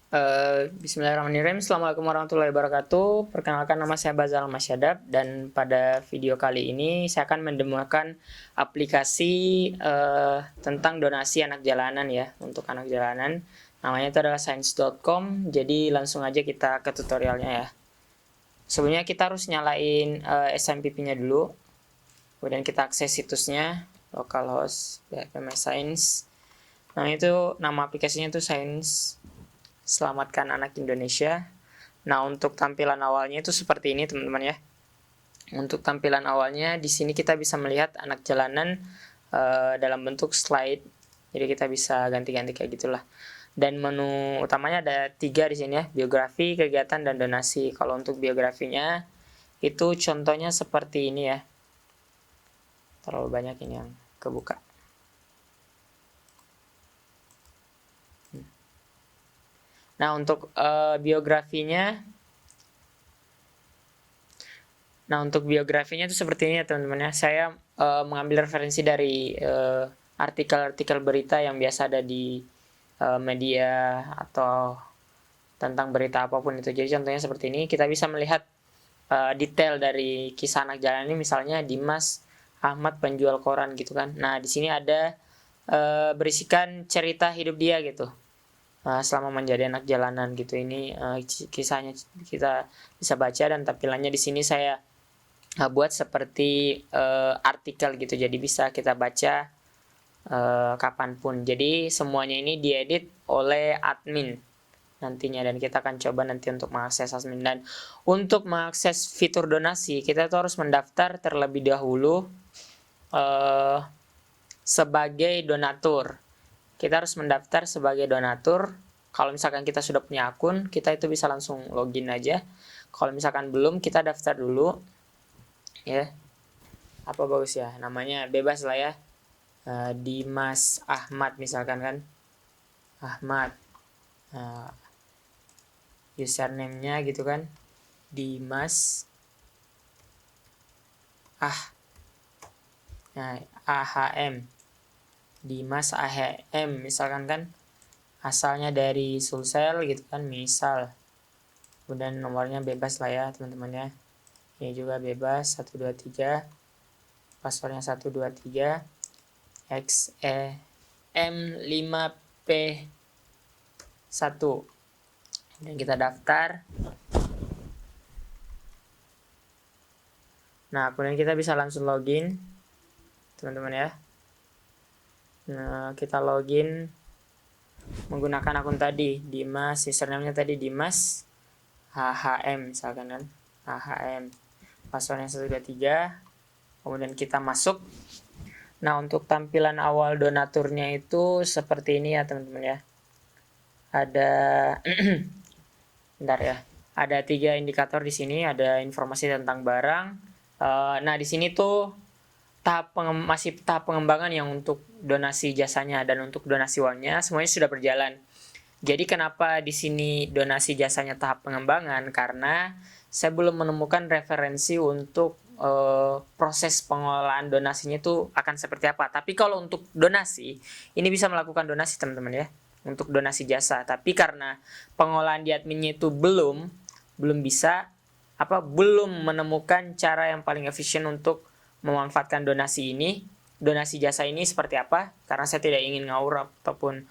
Bismillahirrahmanirrahim. Assalamualaikum warahmatullahi wabarakatuh. Perkenalkan, nama saya Bazal Masyadab, dan pada video kali ini saya akan mendemokan aplikasi tentang donasi anak jalanan ya, untuk anak jalanan. Namanya itu adalah science.com. Jadi langsung aja kita ke tutorialnya ya. Sebelumnya kita harus nyalain SMPP-nya dulu. Kemudian kita akses situsnya, localhost PMS Science. Nah, itu nama aplikasinya itu Science Selamatkan Anak Indonesia. Nah, untuk tampilan awalnya itu seperti ini, teman-teman ya. Untuk tampilan awalnya di sini kita bisa melihat anak jalanan dalam bentuk slide. Jadi kita bisa ganti-ganti kayak gitulah. Dan menu utamanya ada 3 di sini ya, biografi, kegiatan, dan donasi. Kalau untuk biografinya itu contohnya seperti ini ya. Terlalu banyak ini yang kebuka. Nah, untuk biografinya itu seperti ini ya, teman-teman ya. Saya mengambil referensi dari artikel-artikel berita yang biasa ada di media atau tentang berita apapun itu. Jadi contohnya seperti ini, kita bisa melihat detail dari kisah anak jalanan ini, misalnya Dimas Ahmad penjual koran gitu kan. Nah, di sini ada berisikan cerita hidup dia gitu. Selama menjadi anak jalanan gitu. Ini kisahnya kita bisa baca, dan tampilannya di sini saya buat seperti artikel gitu, jadi bisa kita baca kapanpun. Jadi semuanya ini diedit oleh admin nantinya, dan kita akan coba nanti untuk mengakses admin. Dan untuk mengakses fitur donasi, kita tuh harus mendaftar terlebih dahulu sebagai donatur. Kita harus mendaftar sebagai donatur. Kalau misalkan kita sudah punya akun, kita itu bisa langsung login aja. Kalau misalkan belum, kita daftar dulu ya. Apa bagus ya, namanya bebas lah ya. Dimas Ahmad misalkan kan, Ahmad. Username-nya gitu kan, Dimas AHM, Dimas AHM misalkan kan, asalnya dari Sulsel gitu kan misal. Kemudian nomornya bebas lah ya, teman-teman ya. Ini juga bebas, 123, passwordnya 123 XEM5P1. Dan kita daftar. Nah, kemudian kita bisa langsung login, teman-teman ya. Nah, kita login menggunakan akun tadi, Dimas, username-nya tadi Dimas HHM misalkan kan, HHM, passwordnya 123. Kemudian kita masuk. Nah, untuk tampilan awal donaturnya itu seperti ini ya, teman-teman ya. Ada bentar ya. Ada 3 indikator di sini, ada informasi tentang barang. Nah, di sini tuh masih tahap pengembangan yang untuk donasi jasanya, dan untuk donasi uangnya semuanya sudah berjalan. Jadi kenapa di sini donasi jasanya tahap pengembangan? Karena saya belum menemukan referensi untuk proses pengelolaan donasinya itu akan seperti apa. Tapi kalau untuk donasi, ini bisa melakukan donasi, teman-teman ya, untuk donasi jasa. Tapi karena pengolahan di adminnya itu belum menemukan cara yang paling efisien untuk memanfaatkan donasi jasa ini seperti apa, karena saya tidak ingin ngawur ataupun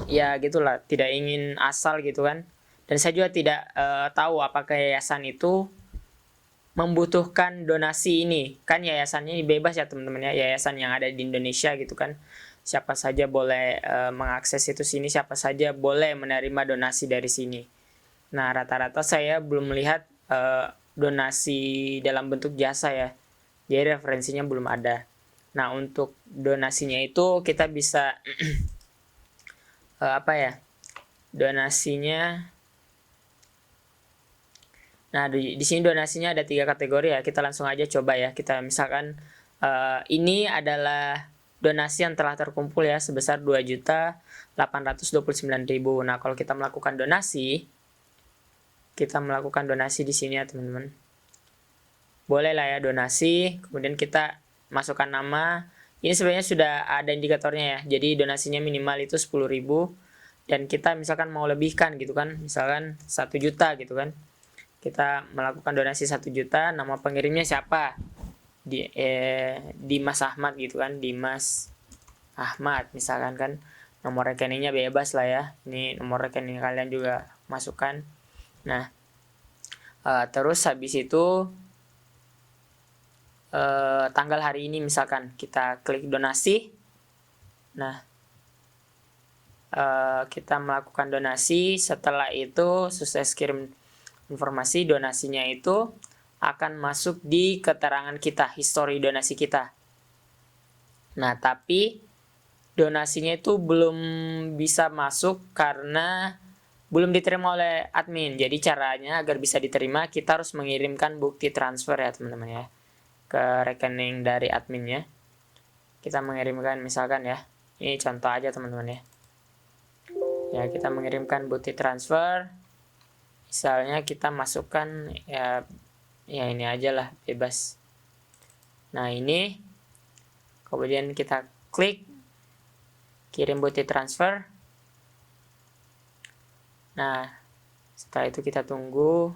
ya gitulah, tidak ingin asal gitu kan. Dan saya juga tidak tahu apakah yayasan itu membutuhkan donasi ini. Kan yayasannya bebas ya, teman-teman ya, yayasan yang ada di Indonesia gitu kan. Siapa saja boleh mengakses itu sini, siapa saja boleh menerima donasi dari sini. Nah, rata-rata saya belum melihat donasi dalam bentuk jasa ya. Jadi referensinya belum ada. Nah, untuk donasinya itu kita bisa donasinya. Nah, di sini donasinya ada 3 kategori ya. Kita langsung aja coba ya. Kita misalkan ini adalah donasi yang telah terkumpul ya, sebesar 2.829.000. Nah, kalau kita melakukan donasi di sini ya, teman-teman. Boleh lah ya donasi, kemudian kita masukkan nama. Ini sebenarnya sudah ada indikatornya ya. Jadi donasinya minimal itu 10.000. dan kita misalkan mau lebihkan gitu kan, misalkan 1 juta gitu kan, kita melakukan donasi 1 juta, nama pengirimnya siapa, Dimas Ahmad gitu kan, Dimas Ahmad misalkan kan, nomor rekeningnya bebas lah ya, ini nomor rekening kalian juga masukkan. Nah terus habis itu tanggal hari ini misalkan kita klik donasi. Nah kita melakukan donasi, setelah itu sukses kirim informasi, donasinya itu akan masuk di keterangan kita, histori donasi kita. Nah tapi donasinya itu belum bisa masuk karena belum diterima oleh admin. Jadi caranya agar bisa diterima, kita harus mengirimkan bukti transfer ya teman-teman ya, ke rekening dari adminnya. Kita mengirimkan misalkan ya, ini contoh aja teman-teman ya. Ya, kita mengirimkan bukti transfer. Misalnya kita masukkan ya ini aja lah, bebas. Nah, ini kemudian kita klik kirim bukti transfer. Nah, setelah itu kita tunggu.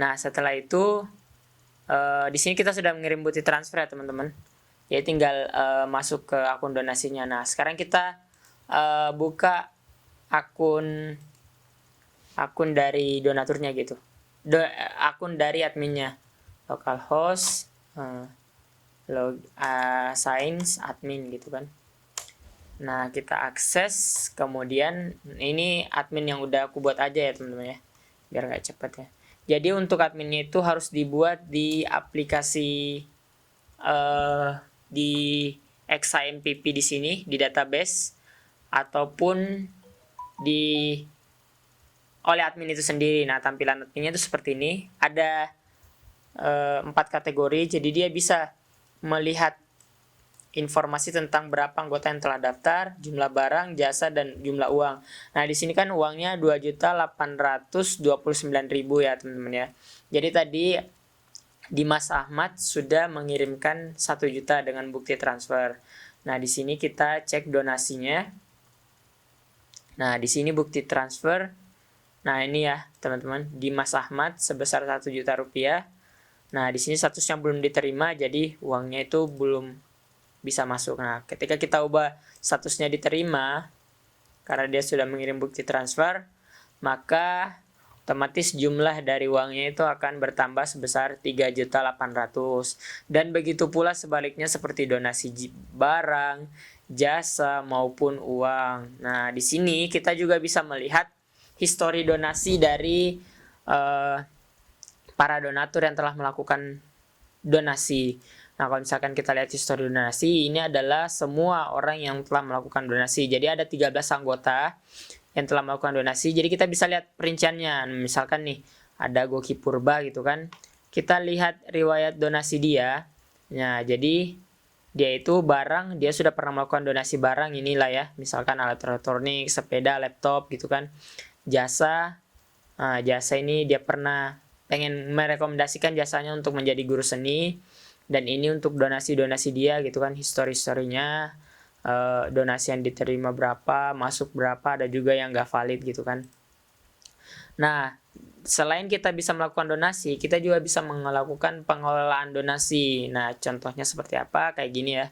Nah, setelah itu di sini kita sudah mengirim bukti transfer ya teman-teman. Ya tinggal masuk ke akun donasinya. Nah sekarang kita buka akun dari donaturnya gitu, akun dari adminnya, localhost signs admin gitu kan. Nah kita akses, kemudian ini admin yang udah aku buat aja ya teman-teman ya, biar nggak cepet ya. Jadi untuk adminnya itu harus dibuat di aplikasi di XAMPP di sini di database, ataupun di oleh admin itu sendiri. Nah tampilan adminnya itu seperti ini, ada 4 kategori, jadi dia bisa melihat informasi tentang berapa anggota yang telah daftar, jumlah barang, jasa, dan jumlah uang. Nah di sini kan uangnya 2.829.000 ya teman-teman ya. Jadi tadi Dimas Ahmad sudah mengirimkan 1 juta dengan bukti transfer. Nah, di sini kita cek donasinya. Nah, di sini bukti transfer. Nah, ini ya, teman-teman, Dimas Ahmad sebesar 1 juta rupiah. Nah, di sini statusnya belum diterima, jadi uangnya itu belum bisa masuk. Nah, ketika kita ubah statusnya diterima, karena dia sudah mengirim bukti transfer, maka otomatis jumlah dari uangnya itu akan bertambah sebesar 3.800.000. Dan begitu pula sebaliknya seperti donasi barang, jasa maupun uang. Nah, di sini kita juga bisa melihat histori donasi dari para donatur yang telah melakukan donasi. Nah, kalau misalkan kita lihat histori donasi, ini adalah semua orang yang telah melakukan donasi. Jadi ada 13 anggota yang telah melakukan donasi. Jadi kita bisa lihat perinciannya. Misalkan nih ada Goki Purba gitu kan, kita lihat riwayat donasi dia. Nah jadi dia itu barang, dia sudah pernah melakukan donasi barang, inilah ya, misalkan alat elektronik, sepeda, laptop gitu kan. Jasa, jasa ini dia pernah pengen merekomendasikan jasanya untuk menjadi guru seni, dan ini untuk donasi-donasi dia gitu kan, histori-historinya, donasi yang diterima berapa, masuk berapa, ada juga yang nggak valid gitu kan. Nah, selain kita bisa melakukan donasi, kita juga bisa melakukan pengelolaan donasi. Nah, contohnya seperti apa? Kayak gini ya.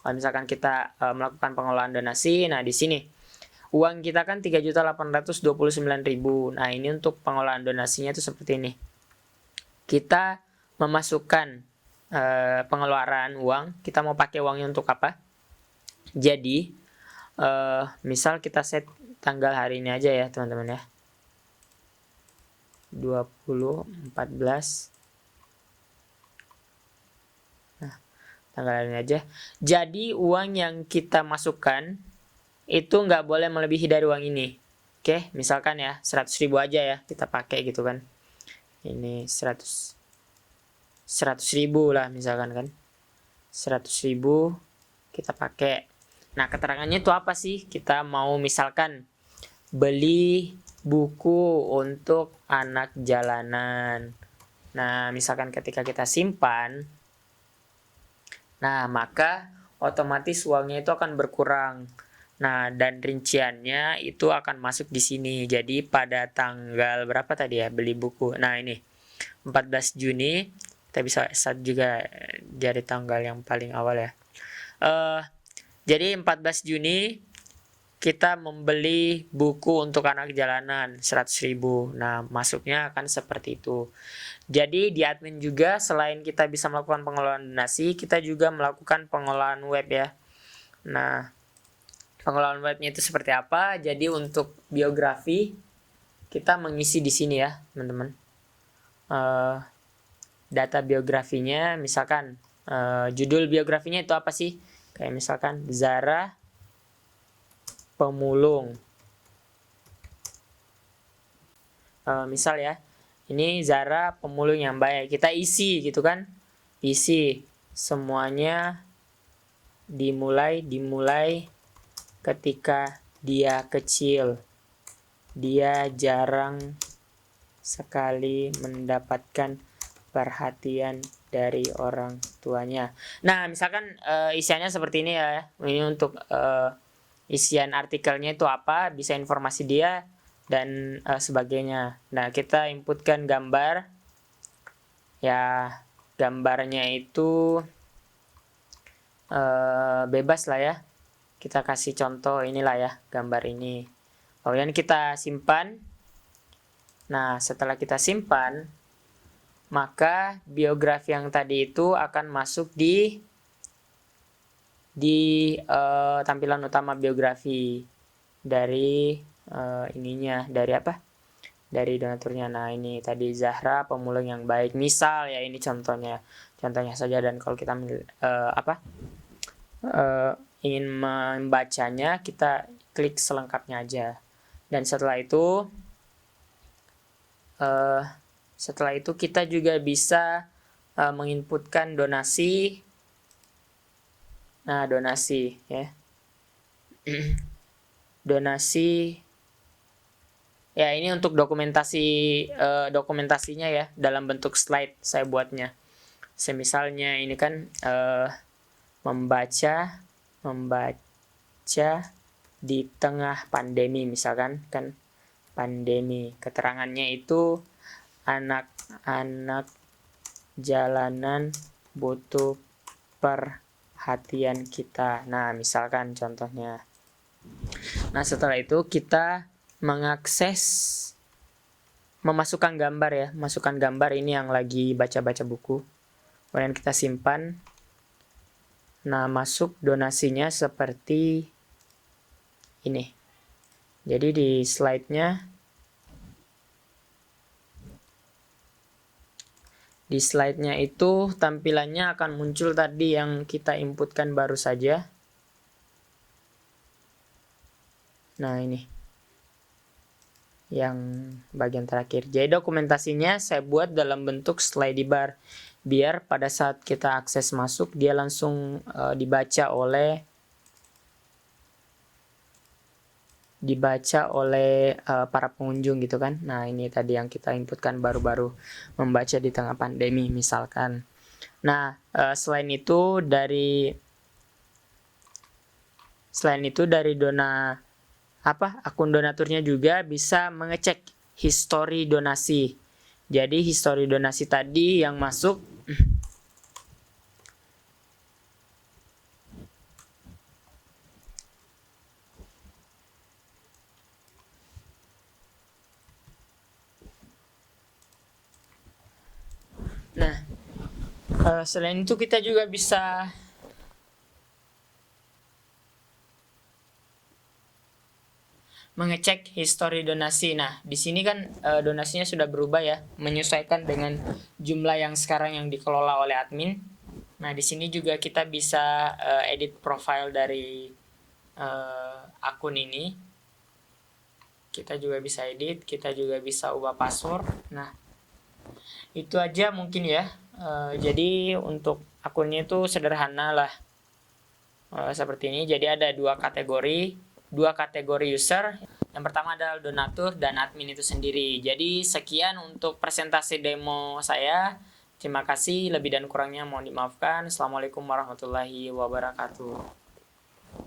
Kalau misalkan kita melakukan pengelolaan donasi, nah di sini uang kita kan 3.829.000. Nah, ini untuk pengelolaan donasinya itu seperti ini. Kita memasukkan pengeluaran uang, kita mau pakai uangnya untuk apa? Jadi misal kita set tanggal hari ini aja ya teman-teman ya, 2014. Nah tanggal hari ini aja. Jadi uang yang kita masukkan itu nggak boleh melebihi dari uang ini. Oke, misalkan ya 100.000 aja ya kita pakai gitu kan. Ini 100.000 lah misalkan kan, 100.000 kita pakai. Nah keterangannya itu apa sih? Kita mau misalkan beli buku untuk anak jalanan. Nah misalkan ketika kita simpan, nah maka otomatis uangnya itu akan berkurang. Nah, dan rinciannya itu akan masuk di sini. Jadi pada tanggal berapa tadi ya beli buku? Nah, ini 14 Juni. Kita bisa start juga dari tanggal yang paling awal ya. Jadi 14 Juni kita membeli buku untuk anak jalanan 100.000. Nah, masuknya akan seperti itu. Jadi di admin juga selain kita bisa melakukan pengelolaan donasi, kita juga melakukan pengelolaan web ya. Nah, pengelolaan webnya itu seperti apa? Jadi untuk biografi kita mengisi di sini ya, teman-teman. Data biografinya, misalkan judul biografinya itu apa sih? Kayak misalkan Zara Pemulung. Misal ya, ini Zara Pemulung yang baik. Kita isi gitu kan? Isi semuanya dimulai ketika dia kecil. Dia jarang sekali mendapatkan perhatian dari orang tuanya. Nah, misalkan isiannya seperti ini ya. Ini untuk isian artikelnya itu apa, bisa informasi dia dan sebagainya. Nah, kita inputkan gambar. Ya, gambarnya itu bebas lah ya. Kita kasih contoh inilah ya, gambar ini. Kemudian kita simpan. Nah, setelah kita simpan, maka biografi yang tadi itu akan masuk di tampilan utama biografi dari ininya, dari apa? Dari donaturnya. Nah, ini tadi Zahra Pemulung yang baik. Misal ya, ini contohnya saja. Dan kalau kita ingin membacanya, kita klik selengkapnya aja. Dan setelah itu kita juga bisa menginputkan donasi. Nah, donasi ya. Donasi ya, ini untuk dokumentasinya ya, dalam bentuk slide saya buatnya. Semisalnya ini kan membaca di tengah pandemi, misalkan kan pandemi. Keterangannya itu anak-anak jalanan butuh perhatian kita. Nah, misalkan contohnya. Nah, setelah itu kita memasukkan gambar ya. Masukkan gambar ini yang lagi baca-baca buku. Kemudian kita simpan. Nah, masuk donasinya seperti ini. Jadi di slide-nya itu tampilannya akan muncul tadi yang kita inputkan baru saja. Nah, ini yang bagian terakhir. Jadi dokumentasinya saya buat dalam bentuk slide bar, biar pada saat kita akses masuk dia langsung dibaca oleh para pengunjung gitu kan. Nah, ini tadi yang kita inputkan baru-baru, membaca di tengah pandemi misalkan. Nah, selain itu dari akun donaturnya juga bisa mengecek histori donasi. Jadi histori donasi tadi yang masuk selain itu kita juga bisa mengecek histori donasi. Nah, di sini kan donasinya sudah berubah ya, menyesuaikan dengan jumlah yang sekarang yang dikelola oleh admin. Nah, di sini juga kita bisa edit profile dari akun ini. Kita juga bisa edit, kita juga bisa ubah password. Nah, itu aja mungkin ya. Jadi untuk akunnya itu sederhana lah, seperti ini. Jadi ada dua kategori user. Yang pertama adalah donatur dan admin itu sendiri. Jadi sekian untuk presentasi demo saya. Terima kasih, lebih dan kurangnya mohon dimaafkan. Assalamualaikum warahmatullahi wabarakatuh.